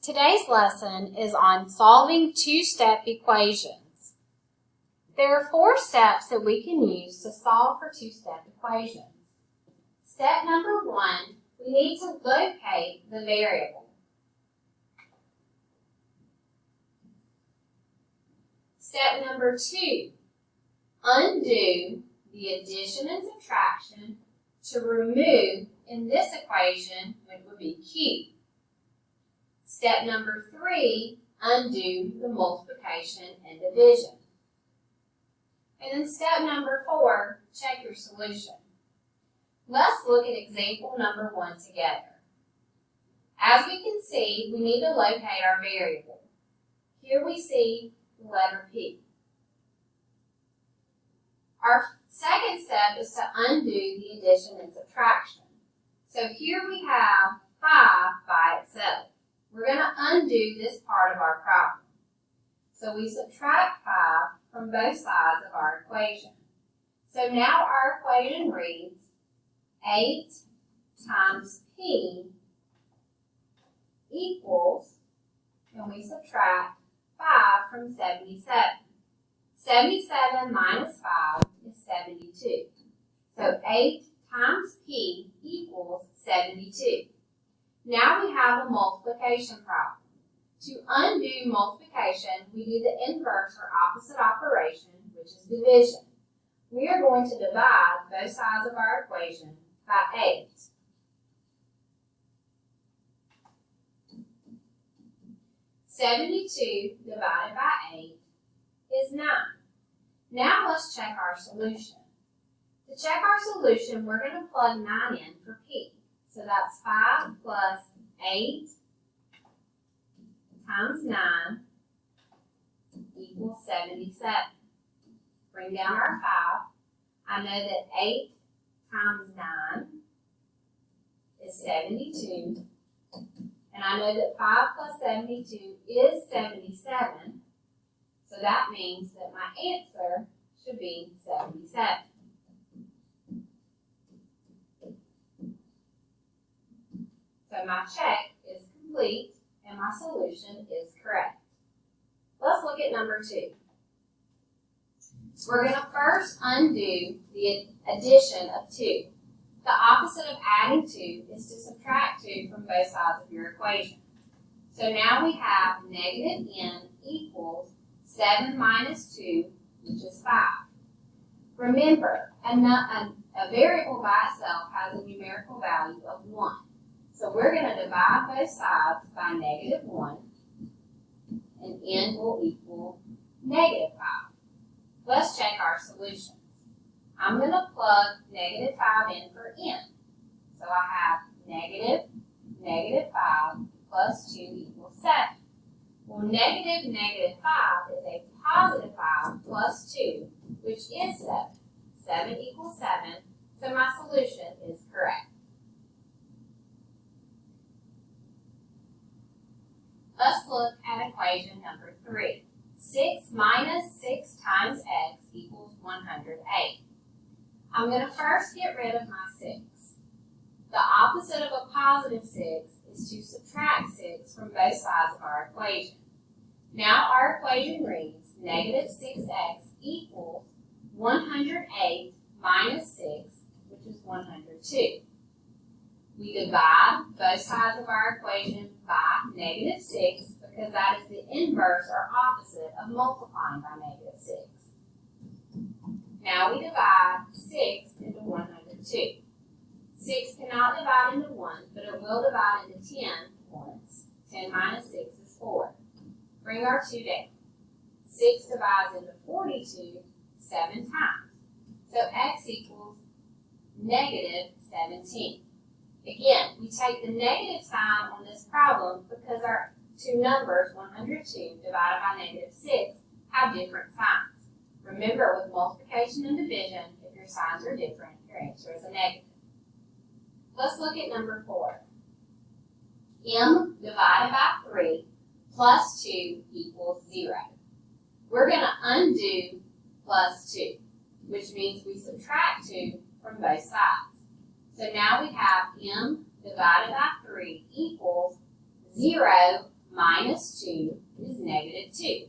Today's lesson is on solving two-step equations. There are 4 steps that we can use to solve for two-step equations. Step number 1, we need to locate the variable. Step number 2, undo the addition and subtraction to remove, in this equation, it would be q. Step number 3, undo the multiplication and division. And then step number 4, check your solution. Let's look at example number 1 together. As we can see, we need to locate our variable. Here we see the letter P. Our second step is to undo the addition and subtraction. So here we have 5 by itself. We're going to undo this part of our problem. So we subtract 5 from both sides of our equation. So now our equation reads 8 times P equals, and we subtract 5 from 77. 77 minus 5 is 72. So 8 times P equals 72. Now we have a multiplication problem. To undo multiplication, we do the inverse or opposite operation, which is division. We are going to divide both sides of our equation by 8. (72) divided by 8 is 9. Now let's check our solution. To check our solution, we're going to plug 9 in for P. So that's 5 plus 8 times 9 equals 77. Bring down our 5. I know that 8 times 9 is 72. And I know that 5 plus 72 is 77. So that means that my answer should be 77. So my check is complete and my solution is correct. Let's look at number 2. We're going to first undo the addition of 2. The opposite of adding 2 is to subtract 2 from both sides of your equation. So now we have negative n equals 7 minus 2, which is 5. Remember, a variable by itself has a numerical value of 1. So we're going to divide both sides by negative 1, and n will equal negative 5. Let's check our solutions. I'm going to plug negative 5 in for n. So I have negative 5 plus 2 equals 7. Well, negative 5 is a positive 5 plus 2, which is 7. 7 equals 7, so my solution is correct. Let's look at equation number 3. 6 minus 6 times x equals 108. I'm going to first get rid of my 6. The opposite of a positive 6 is to subtract 6 from both sides of our equation. Now our equation reads negative 6x equals 108 minus 6, which is 102. We divide both sides of our equation by negative 6 because that is the inverse or opposite of multiplying by negative 6. Now we divide 6 into 102. 6 cannot divide into 1, but it will divide into 10 once. 10 minus 6 is 4. Bring our 2 down. 6 divides into 42 7 times. So x equals negative 17. Again, we take the negative sign on this problem because our two numbers, 102 divided by negative 6, have different signs. Remember, with multiplication and division, if your signs are different, your answer is a negative. Let's look at number 4. M divided by 3 plus 2 equals 0. We're going to undo plus 2, which means we subtract 2 from both sides. So now we have m divided by 3 equals 0 minus 2 is negative 2.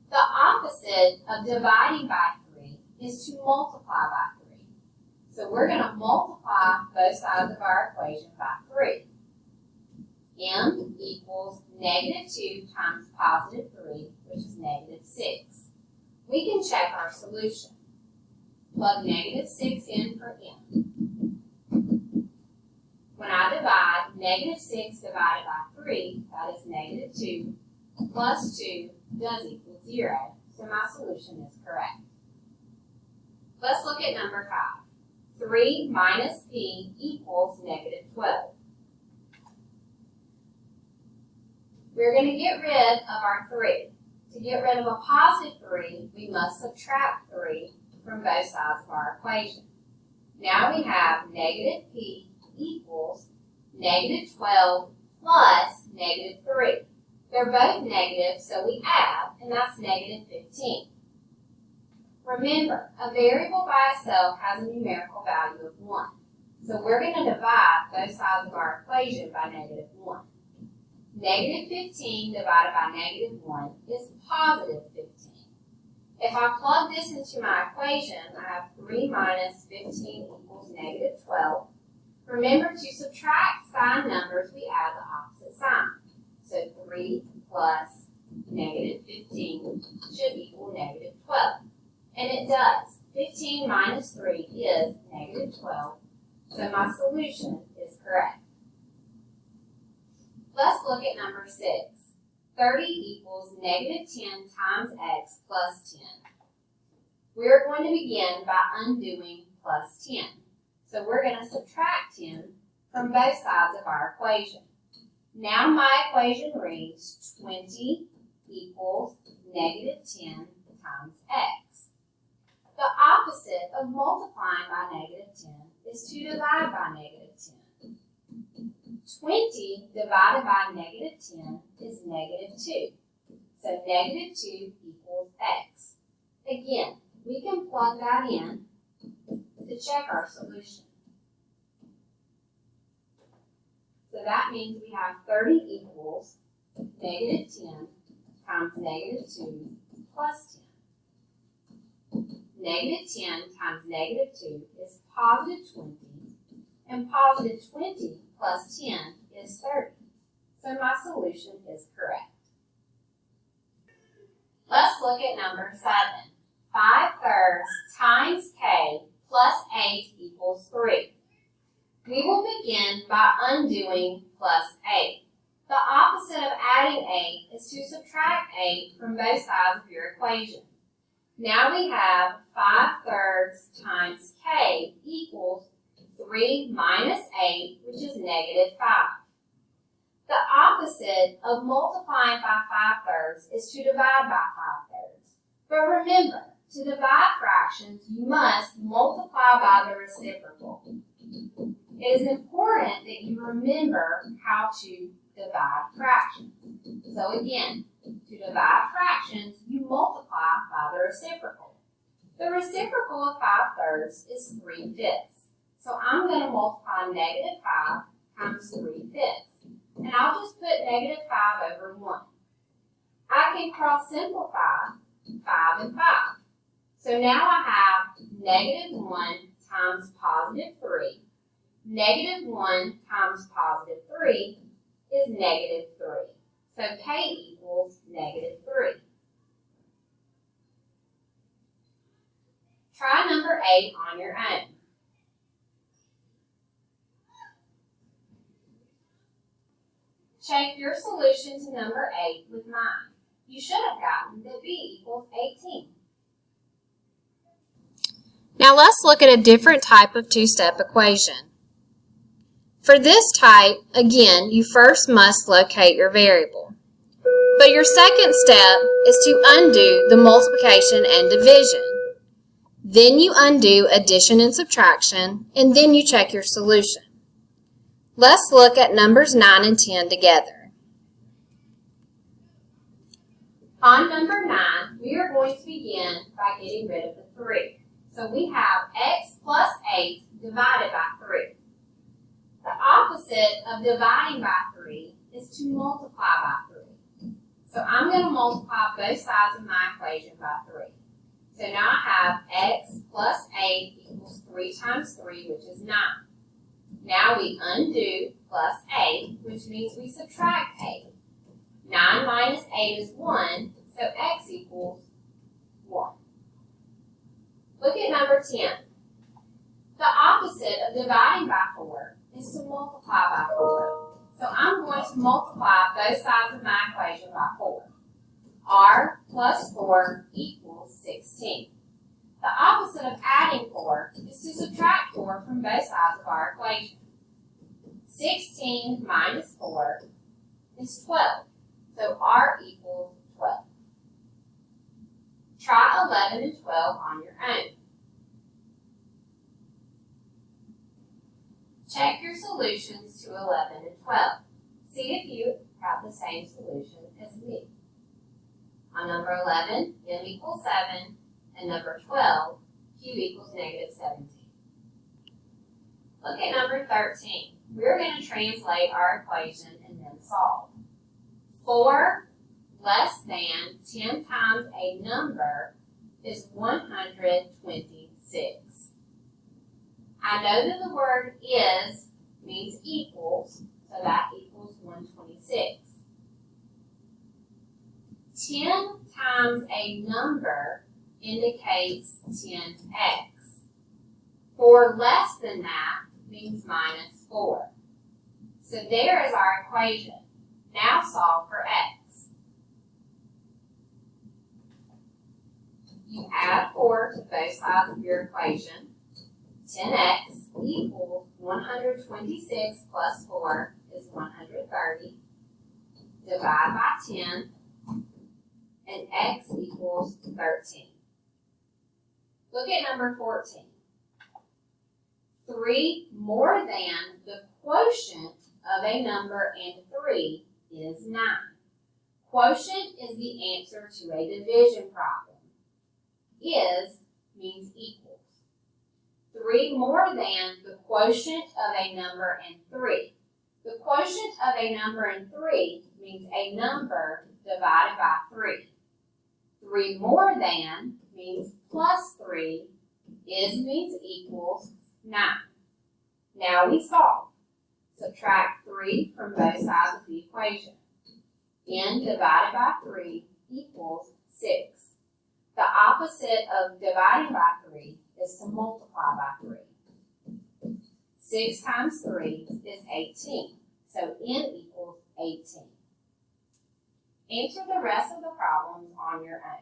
The opposite of dividing by 3 is to multiply by 3. So we're going to multiply both sides of our equation by 3. M equals negative 2 times positive 3, which is negative 6. We can check our solution. Plug negative 6 in for M. When I divide negative 6 divided by 3, that is negative 2, plus 2 does equal 0, so my solution is correct. Let's look at number 5. 3 minus P equals negative 12. We're going to get rid of our 3. To get rid of a positive 3, we must subtract 3 from both sides of our equation. Now we have negative P equals negative 12 plus negative 3. They're both negative, so we add, and that's negative 15. Remember, a variable by itself has a numerical value of 1. So we're going to divide both sides of our equation by negative 1. Negative 15 divided by negative 1 is positive 15. If I plug this into my equation, I have 3 minus 15 equals negative 12. Remember, to subtract sign numbers, we add the opposite sign. So 3 plus negative 15 should equal negative 12. And it does. 15 minus 3 is negative 12. So my solution is correct. Let's look at number 6. 30 equals negative 10 times x plus 10. We're going to begin by undoing plus 10. So we're going to subtract 10 from both sides of our equation. Now my equation reads 20 equals negative 10 times x. The opposite of multiplying by negative 10 is to divide by negative 10. 20 divided by negative 10 is negative 2. So negative 2 equals x. Again, we can plug that in to check our solution. So that means we have 30 equals negative 10 times negative 2 plus 10. Negative 10 times negative 2 is positive 20, and positive 20 plus 10 is 30. So my solution is correct. Let's look at number 7. 5/3 times k plus 8 equals 3. We will begin by undoing plus 8. The opposite of adding 8 is to subtract 8 from both sides of your equation. Now we have 5/3 times k equals 3 minus 8, which is negative 5. The opposite of multiplying by 5/3 is to divide by 5/3. But remember, to divide fractions, you must multiply by the reciprocal. It is important that you remember how to divide fractions. So again, to divide fractions, you multiply by the reciprocal. The reciprocal of 5/3 is 3/5. So I'm going to multiply negative 5 times 3/5. And I'll just put negative 5 over 1. I can cross simplify 5 and 5. So now I have negative 1 times positive 3. Negative 1 times positive 3 is negative 3. So k equals negative 3. Try number 8 on your own. Check your solution to number 8 with mine. You should have gotten that b equals 18. Now let's look at a different type of two-step equation. For this type, again, you first must locate your variable. But your second step is to undo the multiplication and division. Then you undo addition and subtraction, and then you check your solution. Let's look at numbers 9 and 10 together. On number 9, we are going to begin by getting rid of the 3. So we have x plus 8 divided by 3. The opposite of dividing by 3 is to multiply by 3. So I'm going to multiply both sides of my equation by 3. So now I have x plus 8 equals 3 times 3, which is 9. Now we undo plus 8, which means we subtract 8. 9 minus 8 is 1, so x equals 1. Look at number 10. The opposite of dividing by 4 is to multiply by 4. So I'm going to multiply both sides of my equation by 4. R plus 4 equals 16. The opposite of adding 4 is to subtract 4 from both sides of our equation. 16 minus 4 is 12. So R equals 12. Try 11 and 12 on your own. Check your solutions to 11 and 12. See if you have the same solution as me. On number 11, m equals 7, and number 12, q equals negative 17. Look at number 13. We're going to translate our equation and then solve. 4 less than 10 times a number is 126. I know that the word is means equals, so that equals 126. 10 times a number indicates 10x. 4 less than that means minus 4. So there is our equation. Now solve for x. You add 4 to both sides of your equation. 10x equals 126 plus 4 is 130. Divide by 10, and x equals 13. Look at number 14. 3 more than the quotient of a number and 3 is 9. Quotient is the answer to a division problem. Is means equals. 3 more than the quotient of a number and 3. The quotient of a number and 3 means a number divided by 3. 3 more than means plus 3. Is means equals 9. Now we solve. Subtract 3 from both sides of the equation. n divided by 3 equals 6. The opposite of dividing by 3 is to multiply by 3. 6 times 3 is 18. So n equals 18. Answer the rest of the problems on your own.